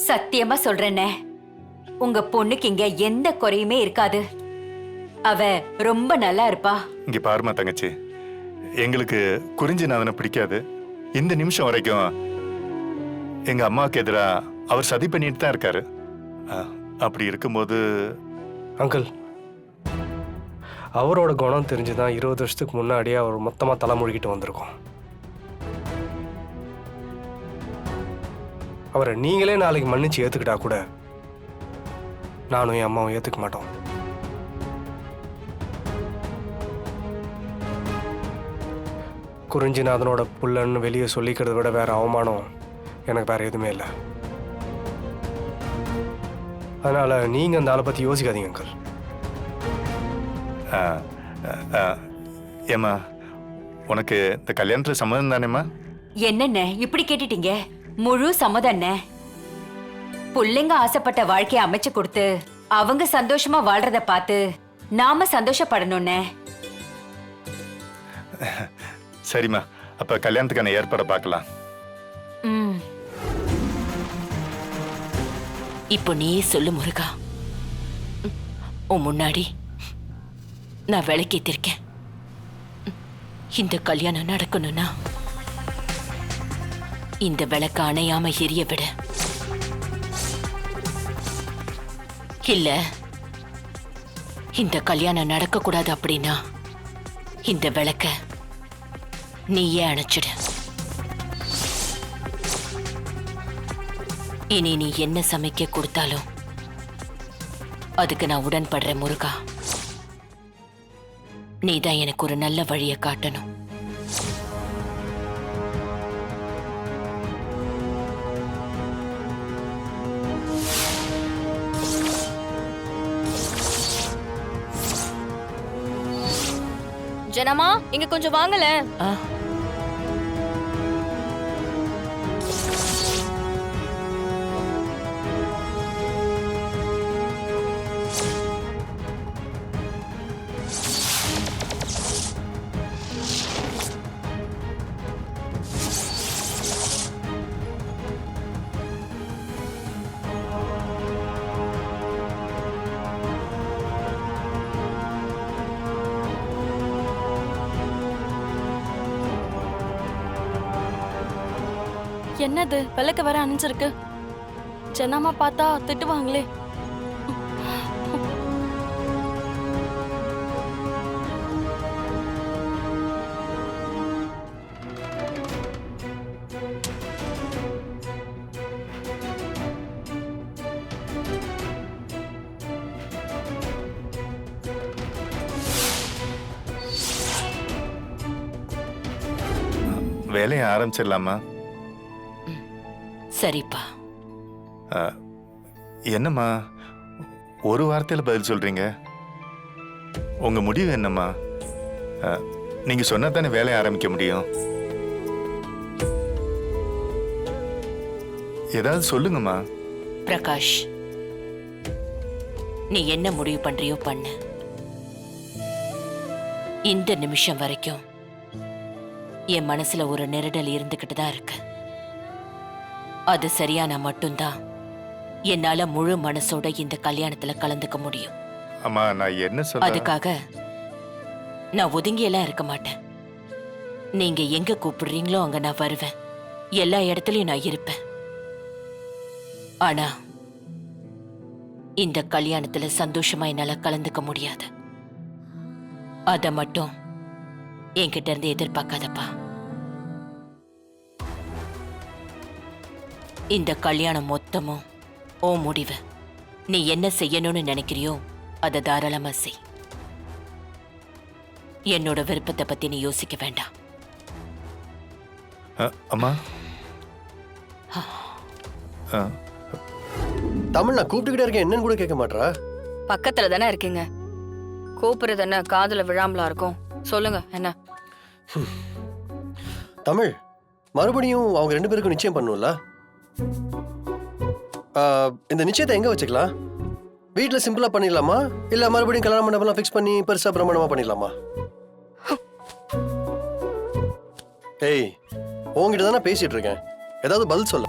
சத்தியமா சொல்றேனே, உங்க பொண்ணுக்கு இங்க எந்த குறையுமே இருக்காது. அவ ரொம்ப நல்லா இருப்பா. இங்க பாருமா தங்கச்சி, எங்களுக்கு குறிஞ்சிநாதனை பிடிக்காது. இந்த நிமிஷம் வரைக்கும் எங்க அம்மாவுக்கு எதிரா அவர் சதி பண்ணிட்டு தான் இருக்காரு. அப்படி இருக்கும்போது அங்கிள், அவரோட குணம் தெரிஞ்சுதான் 20 வருஷத்துக்கு முன்னாடியே அவர் மொத்தமா தலைமொழிகிட்டு வந்திருக்கோம். அவரை நீங்களே நாளைக்கு மன்னிச்சு ஏத்துக்கிட்டா கூட நானும் என் அம்மாவும் ஏத்துக்க மாட்டோம். குறிஞ்சிநாதனோட புள்ளன்னு வெளியே சொல்லிக்கிறத விட வேற அவமானம் எனக்கு வேற எதுவுமே இல்லை. அதனால நீங்க அந்த ஆளை பத்தி யோசிக்காதீங்க அங்கிள். ஏம்மா, உனக்கு இந்த கல்யாணத்துல சம்மதம் தானேம்மா? என்னென்ன இப்படி கேட்டுட்டீங்க? முழு சம்மதம்னே. புள்ளைங்க ஆசைப்பட்ட வாழ்க்கையை அமைச்சு கொடுத்து அவங்க சந்தோஷமா வாழ்றத பார்த்து நாம சந்தோஷப்படணும்னே. சரிம்மா, அப்ப கல்யாணத்துக்கான ஏற்பாடை பார்க்கலாம். இப்போ நீயே சொல்லு முருகா. உன் முன்னாடி நான் விளக்கேத்திருக்கேன். இந்த கல்யாணம் நடக்கணும்னா இந்த விளக்க அணையாம எரிய விட. இல்ல இந்த கல்யாணம் நடக்க கூடாது அப்படின்னா இந்த விளக்க நீயே அணைச்சிடு. இனி நீ என்ன சமைக்க கொடுத்தாலும் அதுக்கு நான் உடன்படுறேன் முருகா. நீதான் எனக்கு ஒரு நல்ல வழியை காட்டணும். ஜனமா, இங்க கொஞ்சம் வாங்கல. என்னது விளக்க வர அணிஞ்சிருக்கு? ஜனமா பார்த்தா திட்டுவாங்களே. வேலையை ஆரம்பிச்சிடலாமா? சரிப்பா. என்னம்மா ஒரு வார்த்தையில பதில் சொல்றீங்க? உங்க முடிவு என்னம்மா? நீங்க சொன்னா தானே வேலையை ஆரம்பிக்க முடியும். ஏதாவது சொல்லுங்கம்மா. பிரகாஷ், நீ என்ன முடிவு பண்றியோ பண்ணு. இந்த நிமிஷம் வரைக்கும் என் மனசுல ஒரு நெருடல் இருந்துகிட்டு தான் இருக்கு. அது சரியானா மட்டும்தான் என்னால முழு மனசோட இந்த கல்யாணத்துல கலந்துக்க முடியும். அம்மா, நான் என்ன சொல்றேன்? அதுக்காக நான் ஒதுங்கியெல்லாம் இருக்க மாட்டேன். நீங்க எங்க கூப்பிடுறீங்களோ அங்க நான் வருவேன். எல்லா இடத்துலயும் நான் இருப்பேன். ஆனா இந்த கல்யாணத்துல சந்தோஷமா என்னால கலந்துக்க முடியாது. அத மட்டும் என்கிட்ட இருந்து எதிர்பார்க்காதப்பா. இந்த கல்யாணம் மொத்தமும் ஓ முடிவு. நீ என்ன செய்யணும்னு நினைக்கிறியோ அதை தாராளமா செய். என்னோட விருப்பத்தை பத்தி நீ யோசிக்க வேண்டாம். அம்மா, தமிழ் நான் கூப்பிட்டுக்கிட்டே இருக்கேன், என்னன்னு கூட கேட்க மாட்டா. பக்கத்துல தானே இருக்கீங்க, கூப்பிடுறது என்ன காதுல விழாமலா இருக்கும்? சொல்லுங்க என்ன? தமிழ், மறுபடியும் அவங்க 2 பேருக்கும் நிச்சயம் பண்ணும்ல. இந்த நிச்சயத்தை எங்க வச்சுக்கலாம்? வீட்டில் சிம்பிளா பண்ணிடலாமா, இல்ல மறுபடியும் கல்யாண மண்டபம்லாம் ஃபிக்ஸ் பண்ணி பெருசா பிரமாண்டமா பண்ணிடலாமா? ஏய், உங்ககிட்ட தானே பேசிட்டு இருக்கேன், ஏதாவது பதில் சொல்ல.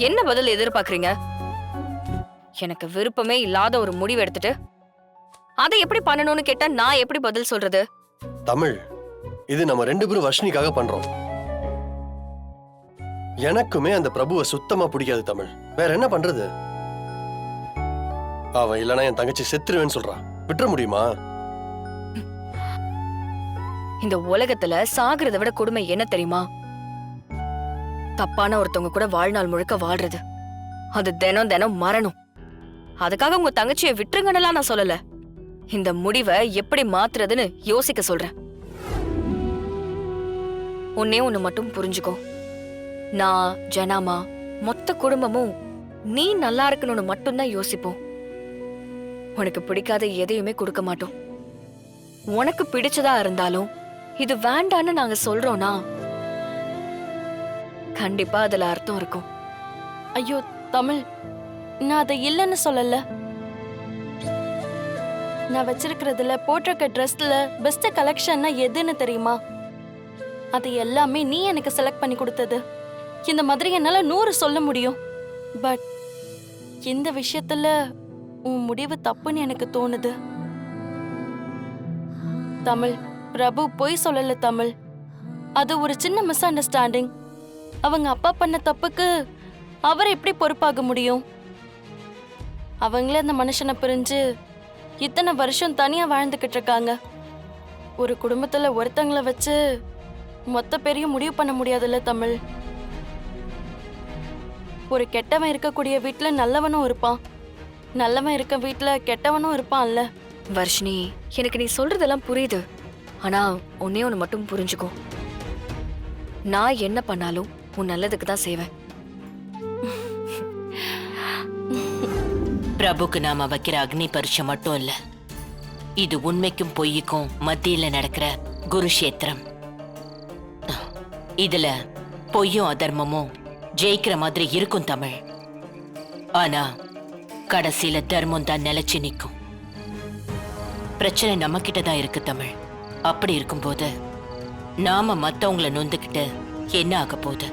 என்ன பதில் எதிர்பார்க்கறீங்க? எனக்கு விருப்பமே இல்லாத ஒரு முடிவு எடுத்துட்டு அதை எப்படி பண்ணணும்னு கேட்டா நான் எப்படி பதில் சொல்றது? தமிழ், இது நம்ம 2 பேரும் வர்ஷினிக்காக பண்றோம். எனக்குமே அந்த பிரபுவை சுத்தமா பிடிக்காது தமிழ். வேற என்ன பண்றது? அவன் இல்லனா என் தங்கச்சி செத்துருவேன்னு சொல்றான். விட்டுற முடியுமா? இந்த உலகத்துல சாகிறத விட கொடுமை என்ன தெரியுமா? தப்பான ஒருத்தவங்க கூட வாழ்நாள் முழுக்க வாழ்றது. அது தினம் தினம் மரணம். அதுக்காக உங்க தங்கச்சியை விட்டுருங்கன்னெல்லாம் நான் சொல்லல. இந்த முடிவை எப்படி மாத்துறதுன்னு யோசிக்க சொல்றேன். ஒன்னே ஒண்ணு மட்டும் புரிஞ்சுக்கோ. நான், ஜனாமா, மொத்த குடும்பமும் நீ நல்லா இருக்கணும்னு மட்டும்தான் யோசிப்போம். உனக்கு பிடிக்காத எதையுமே கொடுக்க மாட்டோம். உனக்கு பிடிச்சதா இருந்தாலும் இது வேண்டான்னு நாங்க சொல்றோம்னா கண்டிப்பா அதுல அர்த்தம் இருக்கும். ஐயோ தமிழ், நான் அதை இல்லைன்னு சொல்லல. நான் வச்சிருக்கிறதுல போட்டிருக்க ட்ரெஸ்ல பெஸ்ட் கலெக்ஷன்னா எதுன்னு தெரியுமா? அது எல்லாமே நீ எனக்கு செலக்ட் பண்ணி கொடுத்தது. இந்த மாதிரி என்னால 100 சொல்ல முடியும். பட் இந்த விஷயத்துல உன் முடிவு தப்புன்னு எனக்கு தோணுது. தமிழ், பிரபு பொய் சொல்லல தமிழ். அது ஒரு சின்ன மிஸ் அண்டர்ஸ்டாண்டிங். அவங்க அப்பா பண்ண தப்புக்கு அவர் எப்படி பொறுப்பாக முடியும்? அவங்களே அந்த மனுஷனை பிரிஞ்சு இத்தனை வருஷம் தனியா வாழ்ந்துகிட்டு இருக்காங்க. ஒரு குடும்பத்துல ஒருத்தங்களை வச்சு மொத்த பேரையும் முடிவு பண்ண முடியாதுல்ல தமிழ். ஒரு கெட்டவன் இருக்கக்கூடிய வீட்டுல நல்லவனும் இருப்பான், நல்லவன் இருக்க வீட்டுல கெட்டவனும் இருப்பான்ல. வர்ஷினி, எனக்கு நீ சொல்றதெல்லாம் புரியுது. ஆனா ஒன்னே ஒண்ணு மட்டும் புரிஞ்சுக்கோ. நான் என்ன பண்ணாலும் உன் நல்லதுக்கு தான் செய்வேன். பிரபுக்கு நாம வைக்கிற அக்னி பரீட்சை மட்டும் இல்ல, இது உண்மைக்கும் பொய்யுக்கும் மத்தியில நடக்கிற குருஷேத்திரம். இதுல பொய்யும் அதர்மமும் ஜெயிக்கிற மாதிரி இருக்கும் தமிழ். ஆனா கடைசியில தர்மம் தான் நிலைச்சு நிற்கும். பிரச்சனை நம்ம கிட்ட தான் இருக்கு தமிழ். அப்படி இருக்கும்போது நாம மத்தவங்கள நொந்துக்கிட்டு என்ன ஆக போகுது?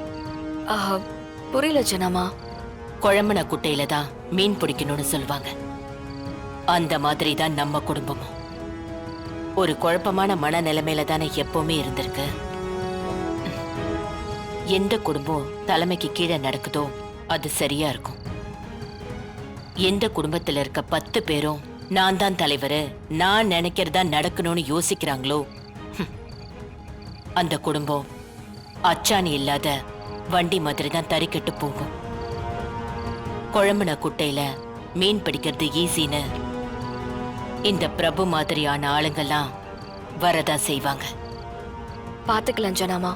புரியல ஜனாமா. குழம்புன குட்டையில தான் மீன் பிடிக்கணும்னு சொல்லுவாங்க. அந்த மாதிரி தான் நம்ம குடும்பமும் ஒரு குழப்பமான மனநிலைமையில தானே எப்பவுமே இருந்திருக்கு. எந்த குடும்பம் தலைமைக்கு கீழே நடக்குதோ அது சரியா இருக்கும். எந்த குடும்பத்துல இருக்க 10 பேரும் நான் தான் தலைவரு, நான் நினைக்கிறதா நடக்கணும்னு யோசிக்கிறாங்களோ அந்த குடும்பம் அச்சாணி இல்லாத வண்டி மாதிரி தான் தறிக்கெட்டு போகும். குழம்புன குட்டையில மீன் பிடிக்கிறது ஈஸின்னு இந்த பிரபு மாதிரியான ஆளுங்கெல்லாம் வரதா செய்வாங்க. பாத்துக்கலாம் ஜனாமா.